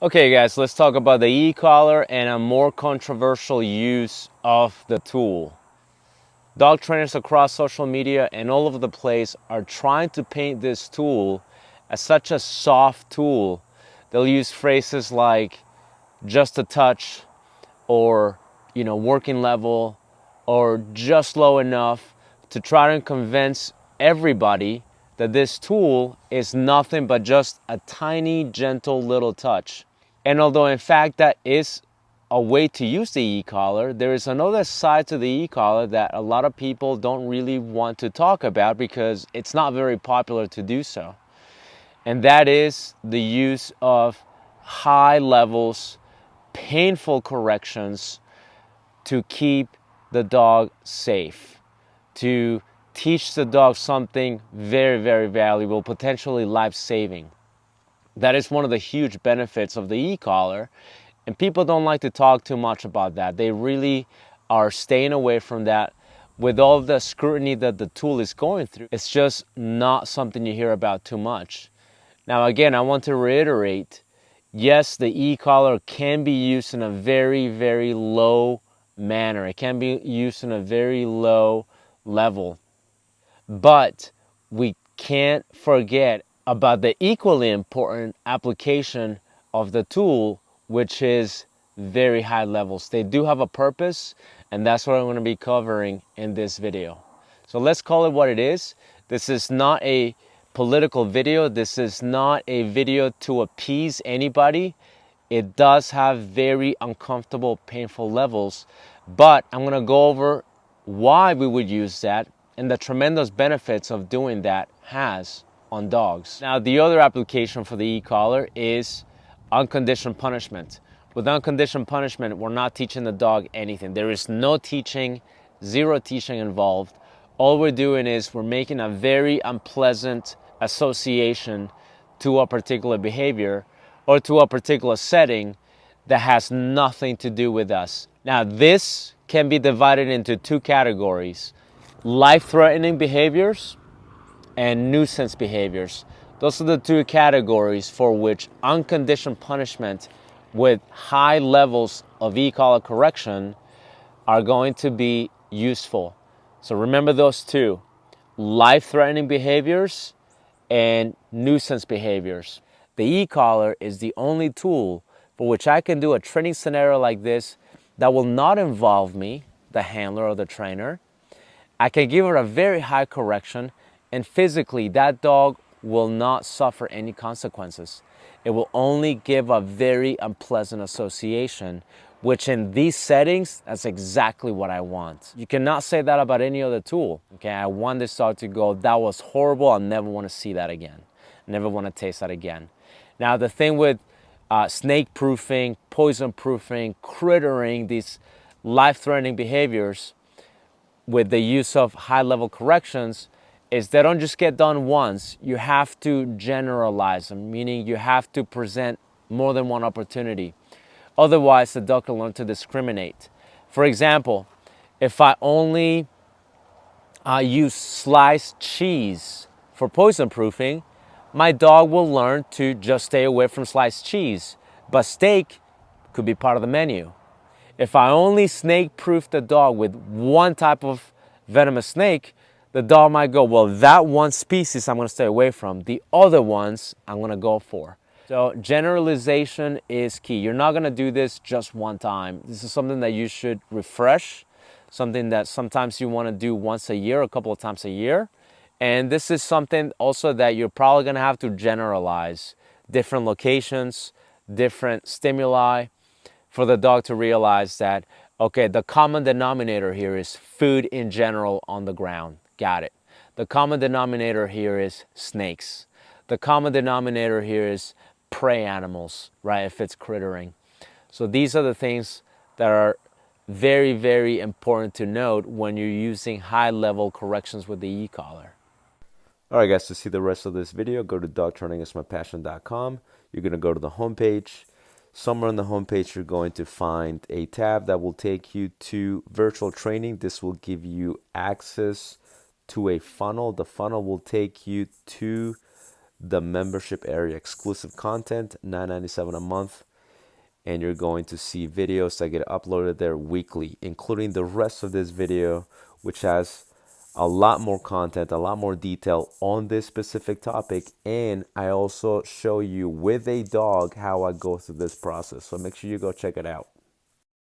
Okay guys, let's talk about the e-collar and a more controversial use of the tool. Dog trainers across social media and all over the place are trying to paint this tool as such a soft tool. They'll use phrases like just a touch or working level or just low enough to try to convince everybody that this tool is nothing but just a tiny gentle little touch. And although in fact that is a way to use the e-collar, there is another side to the e-collar that a lot of people don't really want to talk about because it's not very popular to do so. And that is the use of high levels, painful corrections to keep the dog safe, to teach the dog something very, very valuable, potentially life-saving. That is one of the huge benefits of the e-collar, and people don't like to talk too much about that. They really are staying away from that. With all the scrutiny that the tool is going through, it's just not something you hear about too much. Now again, I want to reiterate, yes, the e-collar can be used in a very, very low manner. It can be used in a very low level. But we can't forget about the equally important application of the tool, which is very high levels. They do have a purpose, and that's what I'm going to be covering in this video. So let's call it what it is. This is not a political video. This is not a video to appease anybody. It does have very uncomfortable, painful levels, but I'm going to go over why we would use that and the tremendous benefits of doing that has on dogs. Now, the other application for the e-collar is unconditioned punishment. With unconditioned punishment, we're not teaching the dog anything. There is no teaching, zero teaching involved. All we're doing is we're making a very unpleasant association to a particular behavior or to a particular setting that has nothing to do with us. Now, this can be divided into two categories: life-threatening behaviors and nuisance behaviors. Those are the two categories for which unconditioned punishment with high levels of e-collar correction are going to be useful. So remember those two: life-threatening behaviors and nuisance behaviors. The e-collar is the only tool for which I can do a training scenario like this that will not involve me, the handler or the trainer. I can give it a very high correction, and physically that dog will not suffer any consequences. It will only give a very unpleasant association, which in these settings, that's exactly what I want. You cannot say that about any other tool. Okay, I want this dog to go, that was horrible, I'll never want to see that again. Never want to taste that again. Now the thing with snake proofing, poison proofing, crittering, these life-threatening behaviors with the use of high-level corrections is they don't just get done once. You have to generalize them, meaning you have to present more than one opportunity. Otherwise, the dog will learn to discriminate. For example, if I only use sliced cheese for poison proofing, my dog will learn to just stay away from sliced cheese. But steak could be part of the menu. If I only snake proof the dog with one type of venomous snake, the dog might go, well, that one species I'm going to stay away from. The other ones I'm going to go for. So generalization is key. You're not going to do this just one time. This is something that you should refresh, something that sometimes you want to do once a year, a couple of times a year. And this is something also that you're probably going to have to generalize. Different locations, different stimuli, for the dog to realize that, okay, the common denominator here is food in general on the ground. Got it. The common denominator here is snakes. The common denominator here is prey animals, right, if it's crittering. So these are the things that are very, very important to note when you're using high-level corrections with the e-collar. All right, guys, to see the rest of this video, go to dogtrainingismypassion.com. You're going to go to the homepage. Somewhere on the homepage, you're going to find a tab that will take you to virtual training. This will give you access to a funnel. The funnel will take you to the membership area, exclusive content, $9.97 a month. And you're going to see videos that get uploaded there weekly, including the rest of this video, which has a lot more content, a lot more detail on this specific topic. And I also show you with a dog how I go through this process. So make sure you go check it out.